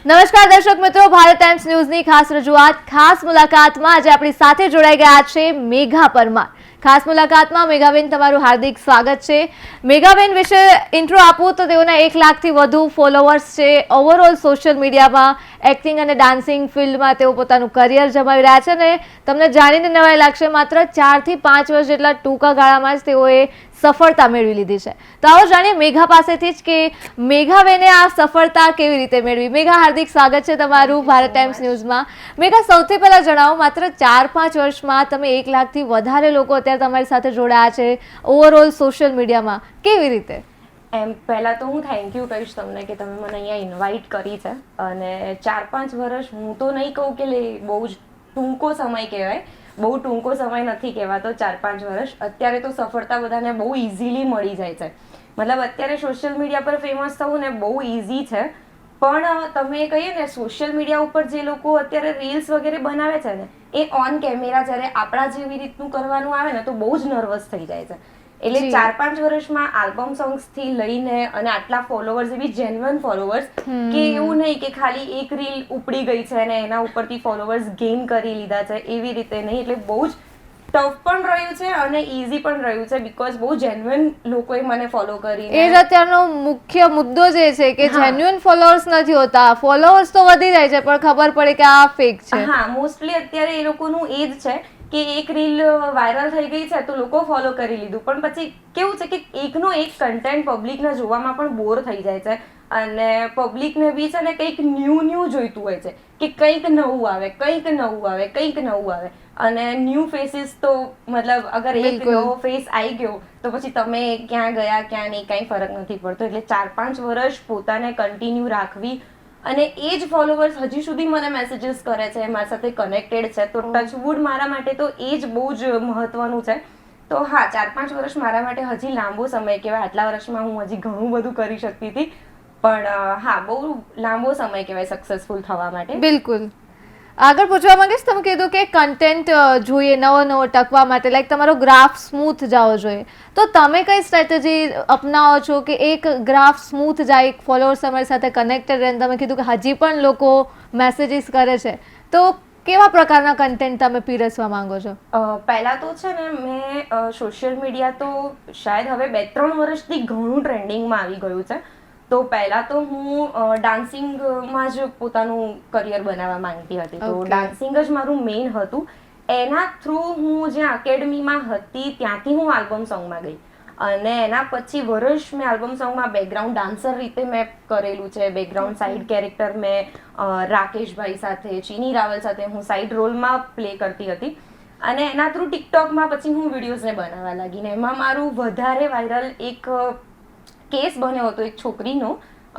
નમસ્કાર દર્શક મિત્રો, ભારત ટાઈમ્સ ન્યૂઝની ખાસ રજૂઆત ખાસ મુલાકાતમાં આજે આપણી સાથે જોડાઈ ગયા છે મેઘા પરમાર. ખાસ મુલાકાતમાં મેઘાબેન તમારું હાર્દિક સ્વાગત છે. મેઘાબેન વિશે ઇન્ટ્રો આપું તો તેઓના 1 લાખથી વધુ ફોલોવર્સ છે. ઓવરઓલ સોશિયલ મીડિયામાં એક્ટિંગ અને ડાન્સિંગ ફિલ્ડમાં તેઓ પોતાનું કરિયર જમાવી રહ્યા છે અને તમને જાણીને નવાઈ લાગશે, માત્ર 4 થી 5 વર્ષ જેટલા ટૂંકા ગાળામાં જ તેઓએ સફળતા મેળવી લીધી છે. તો આવો જાણીએ મેઘા પાસેથી જ કે મેઘાબેને આ સફળતા કેવી રીતે મેળવી. મેઘા, હાર્દિક સ્વાગત છે તમારું ભારત ટાઈમ્સ ન્યૂઝમાં. મેઘા, સૌથી પહેલા જણાવો, માત્ર 4-5 વર્ષમાં તમે 1 લાખથી વધારે લોકો અત્યારે તમારી સાથે જોડાયા છે ઓવરઓલ સોશિયલ મીડિયામાં, કેવી રીતે? એમ પહેલાં તો હું થેન્ક યુ કહીશ તમને કે તમે મને અહીંયા ઇન્વાઇટ કરી છે. અને 4-5 વર્ષ હું તો નહીં કહું કે બહુ જ ટૂંકો સમય કહેવાય, બહુ ટૂંકો સમય નથી કહેવાતો 4-5 વર્ષ. અત્યારે તો સફળતા બધાને બહુ ઇઝીલી મળી જાય છે. મતલબ અત્યારે સોશિયલ મીડિયા પર ફેમસ થવું ને બહુ ઇઝી છે, પણ તમે કહીએ ને સોશિયલ મીડિયા ઉપર જે લોકો અત્યારે રીલ્સ વગેરે બનાવે છે ને, એ ઓન કેમેરા જ્યારે આપણા જેવી રીતનું કરવાનું આવે ને તો બહુ જ નર્વસ થઈ જાય છે. એટલે 4-5 વર્ષમાં આલ્બમ સોંગ્સ થી લઈને અને આટલા ફોલોવર્સ, એવી જેન્યુઅન ફોલોવર્સ કે એવું નહીં કે ખાલી એક રીલ ઉપડી ગઈ છે અને એના ઉપરથી ફોલોવર્સ ગેઇન કરી લીધા છે, એવી રીતે નહીં. એટલે બહુ જ ટફ પણ રહ્યું છે અને ઇઝી પણ રહ્યું છે, બીકોઝ બહુ જેન્યુઅન લોકોએ મને ફોલો કરી. એ જ અત્યારનો મુખ્ય મુદ્દો જે છે કે જેન્યુઅન ફોલોઅર્સ નથી હોતા. ફોલોઅર્સ તો વધી જાય છે પણ ખબર પડે કે આ ફેક છે. હા, મોસ્ટલી અત્યારે એ લોકોનું એ જ છે કે એક રીલ વાયરલ થઈ ગઈ છે તો લોકો ફોલો કરી લીધું, પણ પછી કેવું છે કે એકનો એક કન્ટેન્ટ પબ્લિકને જોવામાં પણ બોર થઈ જાય છે અને પબ્લિકને બી છે ને કંઈક ન્યૂ જોઈતું હોય છે કે કંઈક નવું આવે, કંઈક નવું આવે. અને ન્યૂ ફેસીસ તો મતલબ અગર એક નવો ફેસ આવી ગયો તો પછી તમે ક્યાં ગયા ક્યાં નહીં કાંઈ ફરક નથી પડતો. એટલે 4-5 વર્ષ પોતાને કન્ટિન્યુ રાખવી અને એ જ ફોલોવર્સ હજી સુધી મને મેસેજીસ કરે છે, મારી સાથે કનેક્ટેડ છે, તો ટચવુડ મારા માટે તો એ જ બહુ જ મહત્વનું છે. તો હા, 4-5 વર્ષ મારા માટે હજી લાંબો સમય કહેવાય. આટલા વર્ષમાં હું હજી ઘણું બધું કરી શકતી હતી, પણ હા, બહુ લાંબો સમય કહેવાય સક્સેસફુલ થવા માટે. બિલકુલ. આગળ પૂછવા માંગીશ, તમે કીધું કે કન્ટેન્ટ જોઈએ નવો ટકવા માટે, લાઈક તમારો ગ્રાફ સ્મૂથ જવો જોઈએ, તો તમે કઈ સ્ટ્રેટેજી અપનાવો છો કે એક ગ્રાફ સ્મૂથ જાય, એક ફોલોઅર્સ તમારી સાથે કનેક્ટેડ રહે? તમે કીધું કે હજી પણ લોકો મેસેજીસ કરે છે, તો કેવા પ્રકારના કન્ટેન્ટ તમે પીરસવા માંગો છો? પહેલા તો છે ને, મેં સોશિયલ મીડિયા તો શાયદ હવે 2-3 વર્ષથી ઘણું ટ્રેન્ડિંગમાં આવી ગયું છે. તો પહેલા તો હું ડાન્સિંગમાં જ પોતાનું કરિયર બનાવવા માંગતી હતી. તો ડાન્સિંગ જ મારું મેઇન હતું. એના થ્રુ હું જ્યાં એકેડમીમાં હતી ત્યાંથી હું આલ્બમ સોંગમાં ગઈ અને એના પછી વર્ષ મેં આલ્બમ સોંગમાં બેકગ્રાઉન્ડ ડાન્સર રીતે મેં કરેલું છે. બેકગ્રાઉન્ડ સાઇડ કેરેક્ટર મેં રાકેશભાઈ સાથે, ચીની રાવલ સાથે હું સાઇડ રોલમાં પ્લે કરતી હતી. અને એના થ્રુ ટિકટોકમાં પછી હું વિડીયોઝને બનાવવા લાગી ને એમાં મારું વધારે વાયરલ એક કેસ બન્યો હતો એક છોકરીનો,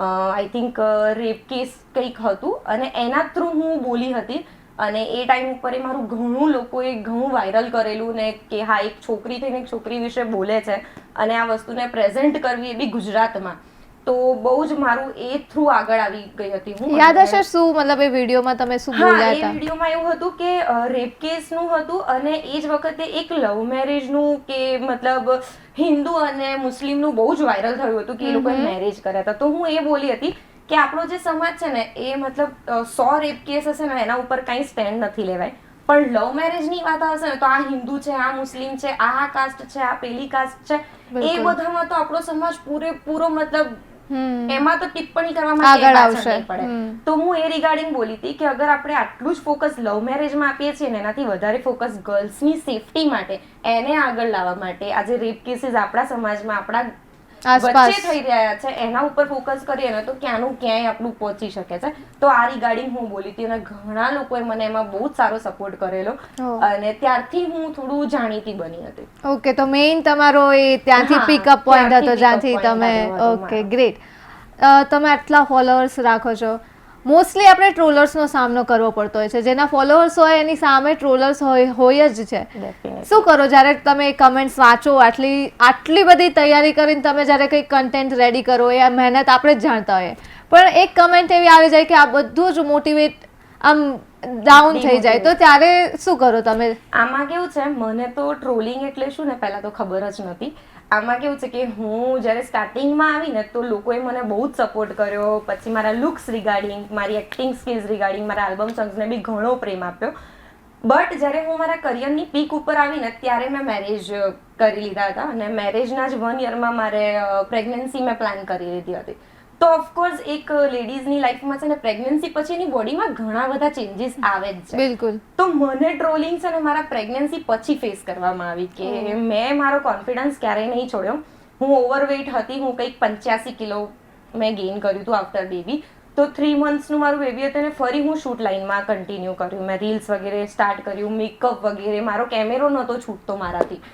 આઈ થિંક રેપ કેસ કંઈક હતું, અને એના થ્રુ હું બોલી હતી. અને એ ટાઈમ ઉપર મારું ઘણું લોકોએ ઘણું વાયરલ કરેલું ને કે હા, એક છોકરી થઈને એક છોકરી વિશે બોલે છે અને આ વસ્તુને પ્રેઝન્ટ કરવી, એ બી ગુજરાતમાં. તો બહુ જ મારું એ થ્રુ આગળ આવી ગઈ હતી હું. યાદ હશે શું, મતલબ એ વિડીયોમાં તમે શું બોલ્યા હતા? એ વિડીયોમાં એવું હતું કે રેપ કેસનું હતું અને એ જ વખતે એક લવ મેરેજનું કે મતલબ હિન્દુ અને મુસ્લિમનું બહુ જ વાયરલ થયું હતું કે એ લોકોએ મેરેજ કર્યા હતા. તો હું એ બોલી હતી કે આપણો જે સમાજ છે ને એ મતલબ 100 રેપ કેસ હશે ને એના ઉપર કાંઈ સ્ટેન્ડ નથી લેવાય, પણ લવ મેરેજની વાત હશે ને તો આ હિન્દુ છે, આ મુસ્લિમ છે, આ કાસ્ટ છે, આ પેલી કાસ્ટ છે, એ બધામાં તો આપણો સમાજ પૂરેપૂરો મતલબ એમાં તો ટિપ્પણી કરવામાં આગળ આવશે પડે. તો હું એ રિગાર્ડિંગ બોલી હતી કે અગર આપણે આટલું જ ફોકસ લવ મેરેજમાં આપીએ છીએ ને એનાથી વધારે ફોકસ ગર્લ્સની સેફટી માટે, એને આગળ લાવવા માટે, આજે રેપ કેસીસ આપણા સમાજમાં આપણા વચ્ચે થઈ રહ્યા છે એના ઉપર ફોકસ કરીએ ને તો ક્યાંનું ક્યાંય આપણું પહોંચી શકે છે. તો આ રિગાર્ડિંગ હું બોલી હતી અને ઘણા લોકોએ મને એમાં બહુ જ સારો સપોર્ટ કરેલો અને ત્યારથી હું થોડું જાણીતી બની હતી. ઓકે, તો મેઇન તમારો એ ત્યાંથી પિકઅપ પોઈન્ટ હતો જ્યાંથી તમે. Okay, great. તમે આટલા ફોલોઅર્સ રાખો છો, મોસ્ટલી આપણે ટ્રોલર્સનો સામનો કરવો પડતો હોય છે. જેના ફોલોઅર્સ હોય એની સામે ટ્રોલર્સ હોય જ છે. શું કરો જ્યારે તમે કમેન્ટ્સ વાંચો? આટલી બધી તૈયારી કરીને તમે જ્યારે કંઈક કન્ટેન્ટ રેડી કરો, એ મહેનત આપણે જ જાણતા હોઈએ, પણ એક કમેન્ટ એવી આવી જાય કે આ બધું જ મોટિવેટ આમ ડાઉન થઈ જાય તો ત્યારે શું કરો તમે? આમાં કેવું છે, મને તો ટ્રોલિંગ એટલે શું ને પહેલા તો ખબર જ નથી. આમાં કેવું છે કે હું જ્યારે સ્ટાર્ટિંગમાં આવી ને તો લોકોએ મને બહુ જ સપોર્ટ કર્યો. પછી મારા લુક્સ રિગાર્ડિંગ, મારી એક્ટિંગ સ્કિલ્સ રિગાર્ડિંગ, મારા આલ્બમ સોંગ્સને બી ઘણો પ્રેમ આપ્યો. બટ જ્યારે હું મારા કરિયરની પીક ઉપર આવી ને ત્યારે મેં મેરેજ કરી લીધા હતા અને મેરેજના જ 1 યરમાં મારે પ્રેગ્નન્સી મેં પ્લાન કરી લીધી હતી. તો ઓફકોર્સ એક લેડીઝની લાઈફમાં છે ને પ્રેગ્નન્સી પછી એની બોડીમાં ઘણા બધા ચેન્જીસ આવે જ છે. બિલકુલ. તો મને ટ્રોલિંગ છે ને મારા પ્રેગ્નન્સી પછી ફેસ કરવામાં આવી કે મેં મારો કોન્ફિડન્સ ક્યારેય નહીં છોડ્યો. હું ઓવરવેઇટ હતી, હું કંઈક 85 કિલો મેં ગેઇન કર્યું હતું આફ્ટર બેબી. તો 3 મંથ્સનું મારું બેબી હતું અને ફરી હું શૂટ લાઈનમાં કન્ટિન્યુ કર્યું. મેં રીલ્સ વગેરે સ્ટાર્ટ કર્યું, મેકઅપ વગેરે. મારો કેમેરો નહોતો છૂટતો મારાથી.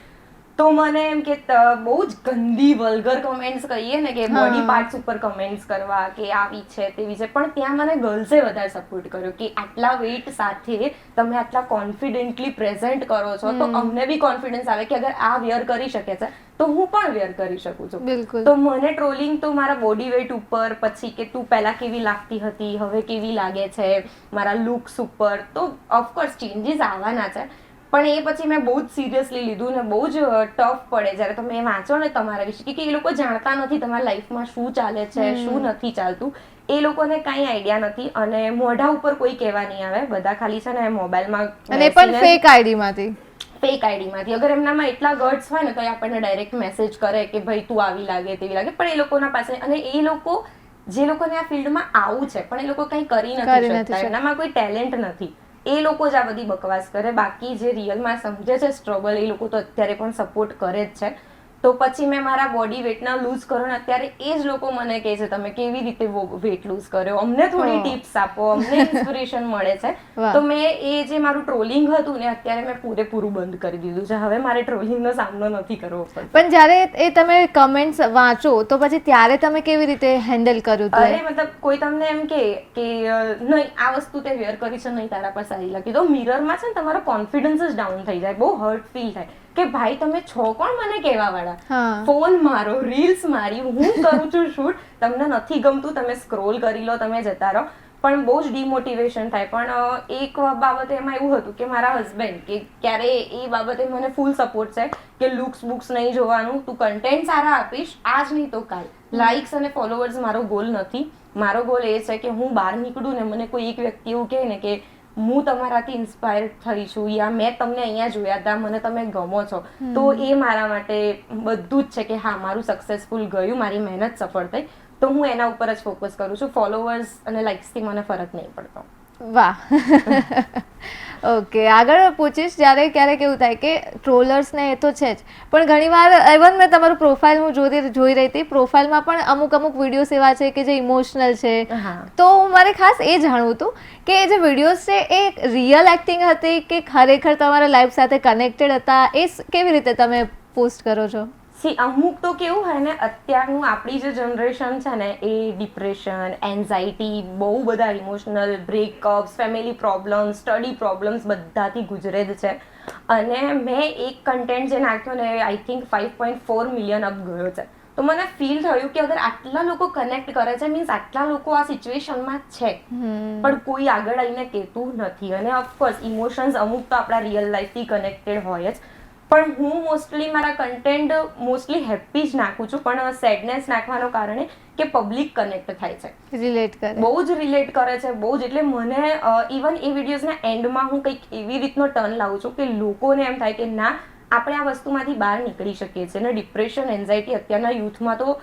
તો મને એમ કે બહુ જ ગંદી વલ્ગર કમેન્ટ્સ કહીએ ને કે બોડી પાર્ટ્સ ઉપર કમેન્ટ્સ કરવા કે આવી છે તેવી છે. પણ ત્યાં મને ગર્લ્સે વધારે સપોર્ટ કર્યો કે આટલા વેઇટ સાથે તમે આટલા કોન્ફિડન્ટલી પ્રેઝન્ટ કરો છો તો અમને બી કોન્ફિડન્સ આવે કે અગર આ વેર કરી શકે છે તો હું પણ વેર કરી શકું છું. બિલકુલ. તો મને ટ્રોલિંગ તો મારા બોડી વેઇટ ઉપર, પછી કે તું પહેલા કેવી લાગતી હતી હવે કેવી લાગે છે, મારા લુક્સ ઉપર, તો ઓફકોર્સ ચેન્જીસ આવવાના છે. પણ એ પછી મેં બહુ જ સિરિયસલી લીધું ને બહુ જ ટફ પડે જ્યારે તમે વાંચો ને તમારા વિશે કે એ લોકો જાણતા નથી તમારા લાઈફમાં શું ચાલે છે, શું નથી ચાલતું. એ લોકોને કાંઈ આઈડિયા નથી અને મોઢા ઉપર કોઈ કહેવા નહીં આવે. બધા ખાલી છે ને મોબાઈલમાં, અને પણ ફેક આઈડીમાંથી અગર એમનામાં એટલા ગર્ડ્સ હોય ને તો એ આપણને ડાયરેક્ટ મેસેજ કરે કે ભાઈ તું આવી લાગે તેવી લાગે. પણ એ લોકોના પાસે, અને એ લોકો જે લોકોને આ ફિલ્ડમાં આવું છે પણ એ લોકો કંઈ કરી નથી શકતા, એમનામાં કોઈ ટેલેન્ટ નથી, એ લોકો જ આ બધી બકવાસ કરે. બાકી જે રિયલમાં સમજે છે સ્ટ્રગલ એ લોકો તો અત્યારે પણ સપોર્ટ કરે જ છે. તો પછી મેં મારા બોડી વેટના લૂઝ કરો ને અત્યારે એ જ લોકો મને કહે છે તમે કેવી રીતે વેટ લૂઝ કર્યો, અમને થોડી ટિપ્સ આપો, અમને ઇન્સ્પિરેશન મળે છે. તો મેં એ જે મારું ટ્રોલિંગ હતું ને અત્યારે મેં પૂરેપૂરું બંધ કરી દીધું છે. હવે મારે ટ્રોલિંગનો સામનો નથી કરવો પડતો. પણ જ્યારે એ તમે કમેન્ટ્સ વાંચો તો પછી ત્યારે તમે કેવી રીતે હેન્ડલ કર્યું? અરે મતલબ કોઈ તમને એમ કે નહીં આ વસ્તુ તે વેર કરી છે, નહીં તારા પર સારી લાગી, તો મિરરમાં છે ને તમારો કોન્ફિડન્સ જ ડાઉન થઈ જાય. બહુ હર્ટ ફીલ થાય કે ભાઈ તમે છો કોણ મને કહેવા વાળા? ફોન મારો, રીલ્સ મારી, હું કરું છું શૂટ, તમને નથી ગમતું તમે સ્ક્રોલ કરી લો, તમે જતા રહો. પણ બહુ જ ડિમોટિવેશન થાય. પણ એક બાબતે એમાં એવું હતું કે મારા હસબન્ડ કે ક્યારે એ બાબતે મને ફૂલ સપોર્ટ છે કે બુક્સ નહીં જોવાનું, તું કન્ટેન્ટ સારા આપીશ, આજ નહીં તો કાલ. લાઇક્સ અને ફોલોવર્સ મારો ગોલ નથી. મારો ગોલ એ છે કે હું બહાર નીકળું ને મને કોઈ એક વ્યક્તિ એવું કહે ને કે હું તમારાથી ઇન્સ્પાયર થઈ છું, યા મેં તમને અહીંયા જોયા હતા, મને તમે ગમો છો, તો એ મારા માટે બધું જ છે કે હા મારું સક્સેસફુલ ગયું, મારી મહેનત સફળ થઈ. તો હું એના ઉપર જ ફોકસ કરું છું. ફોલોવર્સ અને લાઇક્સથી મને ફરક નહીં પડતો. વાહ. ઓકે, આગળ પૂછીશ. જ્યારે ક્યારેક એવું થાય કે ટ્રોલર્સને એ તો છે જ, પણ ઘણીવાર ઇવન મેં તમારું પ્રોફાઇલ હું જોઈ રહી હતી, પ્રોફાઇલમાં પણ અમુક વિડીયોઝ એવા છે કે જે ઇમોશનલ છે. તો મારે ખાસ એ જાણવું હતું કે એ જે વિડીયોઝ છે એ રિયલ એક્ટિંગ હતી કે ખરેખર તમારા લાઈફ સાથે કનેક્ટેડ હતા? એ કેવી રીતે તમે પોસ્ટ કરો છો? અમુક તો કેવું હોય ને, અત્યારનું આપણી જે જનરેશન છે ને એ ડિપ્રેશન, એન્ઝાઇટી, બહુ બધા emotional breakups, family problems, study problems બધાથી ગુજરે જ છે. અને મેં એક કન્ટેન્ટ જે નાખ્યો ને આઈ થિંક 5.4 મિલિયન અપ ગયો છે. તો મને ફીલ થયું કે અગર આટલા લોકો કનેક્ટ કરે છે મીન્સ આટલા લોકો આ સિચ્યુએશનમાં છે, પણ કોઈ આગળ આવીને કહેતું નથી. અને ઓફકોર્સ ઇમોશન્સ અમુક તો આપણા રિયલ લાઈફથી કનેક્ટેડ હોય જ, પણ હું મોસ્ટલી મારા કન્ટેન્ટ મોસ્ટલી હેપી જ નાખું છું. પણ સેડનેસ નાખવાનો કારણે કે પબ્લિક કનેક્ટ થાય છે, રિલેટ કરે, બહુ જ રિલેટ કરે છે, બહુ જ. એટલે મને ઇવન એ વિડીયોઝના એન્ડમાં હું કંઈક એવી રીતનો ટર્ન લાવું છું કે લોકોને એમ થાય કે ના આપણે આ વસ્તુમાંથી બહાર નીકળી શકીએ છીએ. અને ડિપ્રેશન, એન્ઝાઇટી અત્યારના યુથમાં તો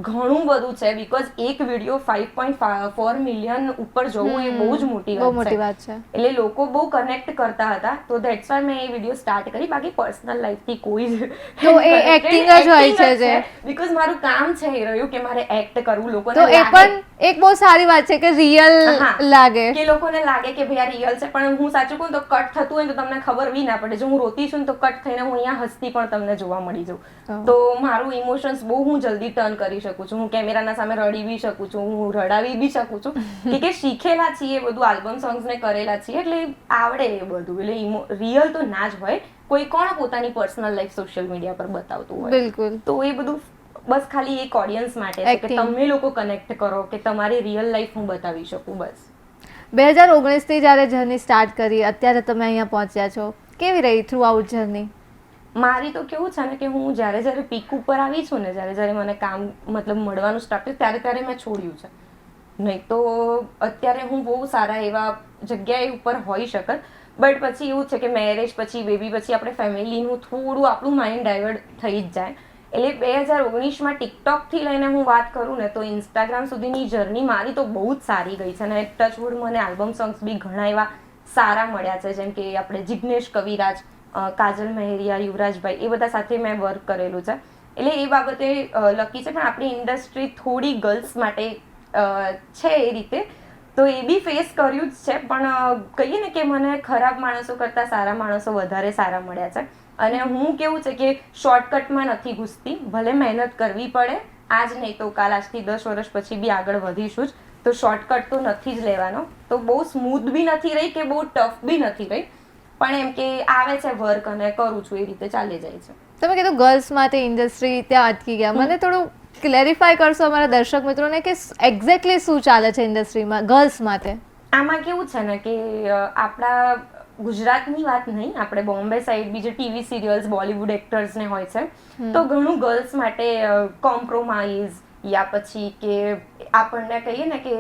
ઘણું બધું છે. બીકોઝ એક વિડીયો 5.4 મિલિયન ઉપર જવું એ બહુ જ મોટી વાત છે. એટલે લોકો બહુ કનેક્ટ કરતા હતા, તો ધેટ્સ વાય મેં એ વિડીયો સ્ટાર્ટ કરી. બાકી પર્સનલ લાઈફથી કોઈ જ તો એ એક્ટિંગ જ હોય છે, બીકોઝ મારું કામ છે એ રહ્યું કે મારે એક્ટ કરવું. લોકોને તો એ પણ એક બહુ સારી વાત છે કે રિયલ લાગે, કે લોકોને લાગે કે ભાઈ આ રિયલ છે. પણ હું સાચું કહું તો કટ થતું હોય તો તમને ખબર બી ના પડે. જો હું રોતી છું ને તો કટ થઈને હું અહીંયા હસતી પણ તમને જોવા મળી જાઉં. તો મારું ઇમોશન્સ બહુ હું જલ્દી ટર્ન કરી શકું છું. હું કેમેરાના સામે રડી બી શકું છું, હું રડાવી બી શકું છું, કે શીખેલા છીએ બધું, આલ્બમ સોંગ્સ ને કરેલા છીએ એટલે આવડે એ બધું. એટલે રિયલ તો ના જ હોય. કોઈ કોણ પોતાની પર્સનલ લાઈફ સોશિયલ મીડિયા પર બતાવતું હોય? બિલકુલ. તો એ બધું બસ ખાલી એક ઓડિયન્સ માટે છે કે તમે લોકો કનેક્ટ કરો, કે તમારી રિયલ લાઈફ હું બતાવી શકું બસ. 2019થી જ્યારે જર્ની સ્ટાર્ટ કરી અત્યારે તમે અહીંયા પહોંચ્યા છો, કેવી રહી થ્રુ આઉટ જર્ની? મારી તો કેવું છે ને કે હું જ્યારે પીક ઉપર આવી છું ને, જ્યારે મને કામ મતલબ મળવાનું સ્ટાર્ટ થયું ત્યારે મેં છોડ્યું છે. નહીં તો અત્યારે હું બહુ સારા એવા જગ્યાએ ઉપર હોઈ શકત. બટ પછી એવું છે કે મેરેજ પછી બેબી પછી આપણે ફેમિલીનું થોડું આપણું માઇન્ડ ડાયવર્ટ થઈ જ જાય. એટલે 2019માં ટિકટોકથી લઈને હું વાત કરું ને તો ઇન્સ્ટાગ્રામ સુધીની જર્ની મારી તો બહુ જ સારી ગઈ છે. અને ટચવુડ મને આલ્બમ સોંગ્સ બી ઘણા એવા સારા મળ્યા છે, જેમ કે આપણે જિગ્નેશ કવિરાજ, કાજલ મહેરિયા, યુવરાજભાઈ, એ બધા સાથે મેં વર્ક કરેલું છે. એટલે એ બાબતે લકી છે. પણ આપણી ઇન્ડસ્ટ્રી થોડી ગર્લ્સ માટે છે એ રીતે, તો એ બી ફેસ કર્યું જ છે. પણ કહીએ ને કે મને ખરાબ માણસો કરતાં સારા માણસો વધારે સારા મળ્યા છે. અને હું કેવું છે કે શોર્ટકટમાં નથી ઘૂસતી, ભલે મહેનત કરવી પડે, આજ નહીં તો કાલ, આજથી 10 વર્ષ પછી બી આગળ વધીશું જ. તો શોર્ટકટ તો નથી જ લેવાનો. તો બહુ સ્મૂથ બી નથી રહી કે બહુ ટફ બી નથી રહી, પણ એમ કે આવે છે વર્ક અને કરું છું, એ રીતે ચાલી જાય છે. તમે કીધું ગર્લ્સ માટે ઇન્ડસ્ટ્રી ત્યાં અટકી ગયા, મને થોડું ક્લેરિફાય કરશો અમારા દર્શક મિત્રોને કે એક્ઝેક્ટલી શું ચાલે છે ઇન્ડસ્ટ્રીમાં ગર્લ્સ માટે? આમાં કેવું છે ને કે આપણા ગુજરાતની વાત નહીં, આપણે બોમ્બે સાઈડ બી જે ટીવી સિરિયલ્સ બોલિવૂડ એક્ટર્સને હોય છે, તો ઘણું ગર્લ્સ માટે કોમ્પ્રોમાઇઝ યા પછી કે આપણને કહીએ ને કે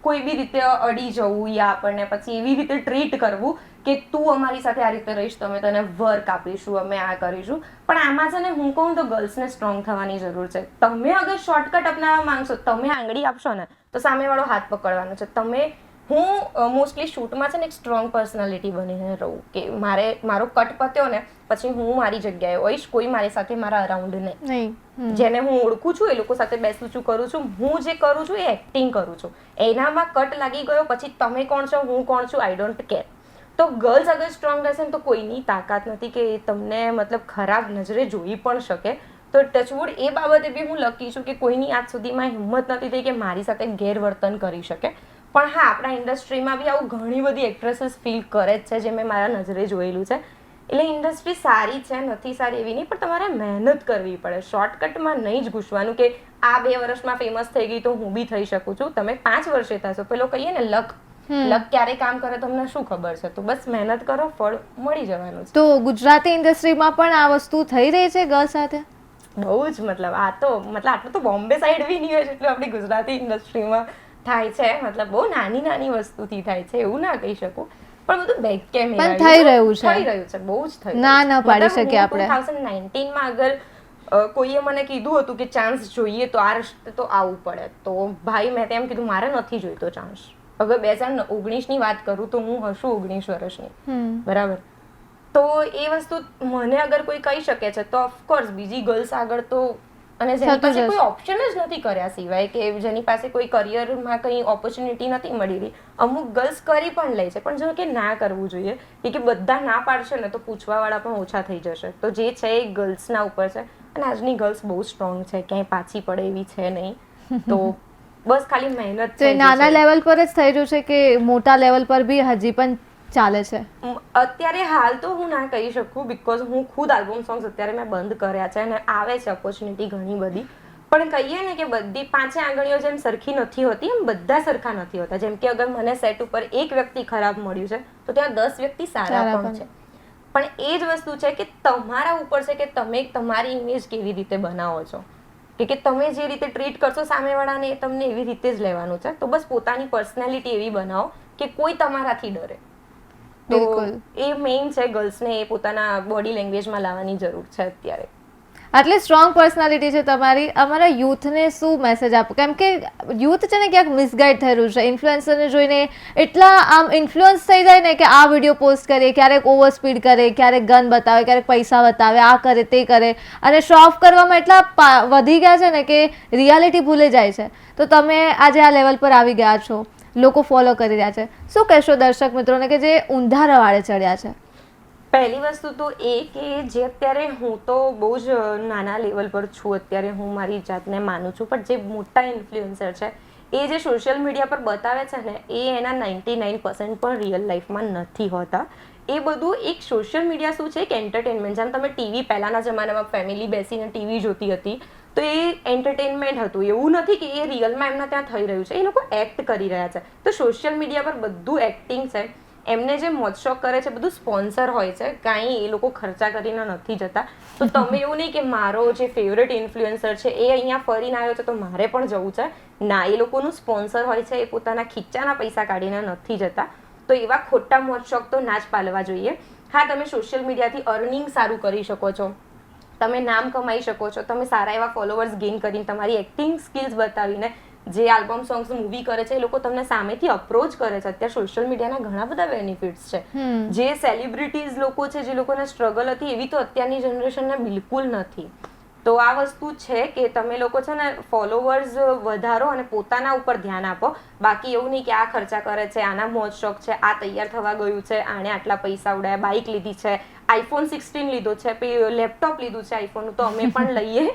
કોઈ બી રીતે અડી જવું યા આપણને પછી એવી રીતે ટ્રીટ કરવું કે તું અમારી સાથે આ રીતે રહીશ તો અમે તને વર્ક આપીશું, અમે આ કરીશું. પણ આમાં છે ને હું કહું તો ગર્લ્સને સ્ટ્રોંગ થવાની જરૂર છે. તમે અગર શોર્ટકટ અપનાવવા માંગશો, તમે આંગળી આપશો ને તો સામેવાળો હાથ પકડવાનો છે. હું મોસ્ટલી શૂટમાં છે ને એક સ્ટ્રોંગ પર્સનાલિટી બનીને રહું કે મારો કટ પત્યો ને પછી હું મારી જગ્યાએ હોઈશ, કોઈ મારી સાથે મારા અરાઉન્ડ નહીં. જેને હું ઓળખું છું એ લોકો સાથે બેસું છું, કરું છું. હું જે કરું છું એ એક્ટિંગ કરું છું. એનામાં કટ લાગી ગયો પછી તમે કોણ છો, હું કોણ છું, આઈ ડોન્ટ કેર. તો ગર્લ્સ અગર સ્ટ્રોંગ રહેશે ને તો કોઈની તાકાત નથી કે તમને મતલબ ખરાબ નજરે જોઈ પણ શકે. તો ટચવુડ એ બાબતે બી હું લકી છું કે કોઈની આજ સુધીમાં હિંમત નથી થઈ કે મારી સાથે ગેરવર્તન કરી શકે. પણ હા, આપણા ઇન્ડસ્ટ્રીમાં બી આવું ઘણી બધી એક્ટ્રેસીસ ફીલ કરે જ છે, જે મેં મારા નજરે જોયેલું છે. એટલે ઇન્ડસ્ટ્રી સારી છે, નથી સારી એવી નહીં, પણ તમારે મહેનત કરવી પડે. શોર્ટકટમાં નહીં જ ઘૂસવાનું કે આ 2 વર્ષમાં ફેમસ થઈ ગઈ તો હું બી થઈ શકું છું. તમે 5 વર્ષે થશો. પેલો કહીએ ને લક ક્યારે કામ કરે તમને શું ખબર છે? તો બસ મહેનત કરો, ફળ મળી જવાનું છે. તો ગુજરાતી ઇન્ડસ્ટ્રીમાં પણ આ વસ્તુ થઈ રહી છે ગર્લ્સ સાથે? બહુ જ મતલબ આટલું તો બોમ્બે સાઈડ બી નહીં હોય જેટલું આપણી ગુજરાતી ઇન્ડસ્ટ્રીમાં થાય છે. મતલબ બહુ નાની વસ્તુથી થાય છે, એવું ના કહી શકું, પણ બધું બેક કેમેરા પણ થઈ રહ્યું છે, બહુ જ થઈ ના પાડી શકીએ આપણે. 2019માં અગર કોઈએ મને કીધું હતું કે ચાન્સ જોઈએ તો આ રસ્તે તો આવવું પડે, તો ભાઈ મેં તેમ કીધું મારે નથી જોઈતો ચાન્સ. અગર 2019ની વાત કરું તો હું હશું 19 વર્ષની, બરાબર. તો એ વસ્તુ મને અગર કોઈ કહી શકે છે તો ઓફકોર્સ બીજી ગર્લ્સ આગળ તો, અને જેની પાસે કોઈ ઓપ્શન જ નથી કર્યા સિવાય કે જેની પાસે કોઈ કરિયરમાં કંઈ ઓપોર્ચ્યુનિટી નથી મળી રહી, અમુક ગર્લ્સ કરી પણ લે છે. પણ જો કે ના કરવું જોઈએ કે બધા ના પાડશે ને તો પૂછવાવાળા પણ ઓછા થઈ જશે. તો જે છે એ ગર્લ્સના ઉપર છે. અને આજની ગર્લ્સ બહુ સ્ટ્રોંગ છે, ક્યાંય પાછી પડે એવી છે નહીં. તો બસ ખાલી મહેનત છે. નાના લેવલ પર જ થઈ રહ્યું છે કે મોટા લેવલ પર બી હજી પણ ચાલે છે? અત્યારે હાલ તો હું ના કહી શકું, બીકોઝ હું ખુદ આલ્બમ સોંગ્સ અત્યારે મેં બંધ કર્યા છે અને આવે છે ઓપોર્ચ્યુનિટી ઘણી બધી. પણ કહીએ ને કે બધી 5 આંગળીઓ જેમ સરખી નથી હોતી એમ બધા સરખા નથી હોતા. જેમ કે અગર મને સેટ ઉપર એક વ્યક્તિ ખરાબ મળ્યું છે તો ત્યાં 10 વ્યક્તિ સારા પણ છે. પણ એ જ વસ્તુ છે કે તમારા ઉપર છે કે તમે તમારી ઇમેજ કેવી રીતે બનાવો છો, કે તમે જે રીતે ટ્રીટ કરશો સામેવાળાને એ તમને એવી રીતે જ લેવાનું છે. તો બસ પોતાની પર્સનાલિટી એવી બનાવો કે કોઈ તમારાથી ડરે. તો એ મેઇન છે, ગર્લ્સને એ પોતાના બોડી લેંગ્વેજમાં લાવવાની જરૂર છે અત્યારે. આટલી સ્ટ્રોંગ પર્સનાલિટી છે તમારી, અમારા યુથને શું મેસેજ આપો? કેમ કે યુથ છે ને ક્યાંક મિસગાઈડ થઈ રહ્યું છે. ઇન્ફ્લુએન્સરને જોઈને એટલા આમ ઇન્ફ્લુઅન્સ થઈ જાય ને કે આ વિડીયો પોસ્ટ કરે, ક્યારેક ઓવર સ્પીડ કરે, ક્યારેક ગન બતાવે, ક્યારેક પૈસા બતાવે, આ કરે તે કરે, અને શો ઓફ કરવામાં એટલા વધી ગયા છે ને કે રિયાલિટી ભૂલી જાય છે. તો તમે આજે આ લેવલ પર આવી ગયા છો, લોકો ફોલો કરી રહ્યા છે, શું કહેશો દર્શક મિત્રોને કે જે ઊંધા રવાડે ચડ્યા છે? પહેલી વસ્તુ તો એ કે જે અત્યારે હું તો બહુ જ નાના લેવલ પર છું, અત્યારે હું મારી જાતને માનું છું, પણ જે મોટા ઇન્ફ્લુએન્સર છે એ જે સોશિયલ મીડિયા પર બતાવે છે ને એ એના 99% પણ રિયલ લાઈફમાં નથી હોતા. એ બધું એક સોશિયલ મીડિયા શું છે કે એન્ટરટેનમેન્ટ. જેમ તમે ટીવી પહેલાના જમાનામાં ફેમિલી બેસીને ટીવી જોતી હતી તો એ એન્ટરટેનમેન્ટ હતું, એવું નથી કે એ રિયલમાં એમના ત્યાં થઈ રહ્યું છે, એ લોકો એક્ટ કરી રહ્યા છે. તો સોશિયલ મીડિયા પર બધું એક્ટિંગ છે. એમને જે મોજશોખ કરે છે બધું સ્પોન્સર હોય છે, કાંઈ એ લોકો ખર્ચા કરીને નથી જતા. તો તમે એવું નહીં કે મારો જે ફેવરેટ ઇન્ફ્લુએન્સર છે એ અહીંયા ફરીને આવ્યો છે તો મારે પણ જવું છે. ના, એ લોકોનું સ્પોન્સર હોય છે, એ પોતાના ખીચાના પૈસા કાઢીને નથી જતા. તો એવા ખોટા મોજશોખ તો ના જ પાલવા જોઈએ. હા, તમે સોશિયલ મીડિયાથી અર્નિંગ સારું કરી શકો છો, તમે નામ કમાઈ શકો છો, તમે સારા એવા ફોલોવર્સ ગેઇન કરીને તમારી એક્ટિંગ સ્કિલ્સ બતાવીને જે આલ્બમ સોંગ્સ મૂવી કરે છે એ લોકો તમને સામેથી અપ્રોચ કરે છે. અત્યારે સોશિયલ મીડિયાના ઘણા બધા બેનિફિટ્સ છે. જે સેલિબ્રિટીઝ લોકો છે, જે લોકોને સ્ટ્રગલ હતી એવી તો અત્યારની જનરેશનને બિલકુલ નથી. તો આ વસ્તુ છે કે તમે લોકો છે ને ફોલોવર્સ વધારો અને પોતાના ઉપર ધ્યાન આપો. બાકી એવું નહીં કે આ ખર્ચા કરે છે, આના મોજ શોખ છે, આ તૈયાર થવા ગયું છે, આણે આટલા પૈસા ઉડાયા, બાઇક લીધી છે, આઈફોન 16 લીધો છે, લેપટોપ લીધું છે આઈફોનનું, તો અમે પણ લઈએ.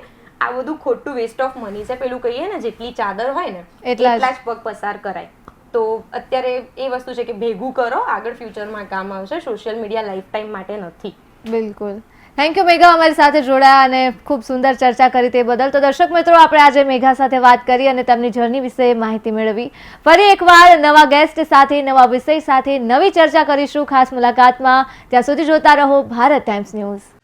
આ બધું ખોટું વેસ્ટ ઓફ મની છે. પેલું કહીએ ને, જેટલી ચાદર હોય ને એટલા જ પગ પસાર કરાય. તો અત્યારે એ વસ્તુ છે કે ભેગું કરો, આગળ ફ્યુચરમાં કામ આવશે. સોશિયલ મીડિયા લાઈફ ટાઈમ માટે નથી. બિલકુલ. થેન્ક યુ મેઘા, અમારી સાથે જોડાયા અને ખૂબ સુંદર ચર્ચા કરી તે બદલ. તો દર્શક મિત્રો, આપણે આજે મેઘા સાથે વાત કરી અને તેમની જર્ની વિશે માહિતી મેળવી. ફરી એકવાર નવા ગેસ્ટ સાથે, નવા વિષય સાથે નવી ચર્ચા કરીશું ખાસ મુલાકાતમાં. ત્યાં સુધી જોતા રહો ભારત ટાઈમ્સ ન્યૂઝ.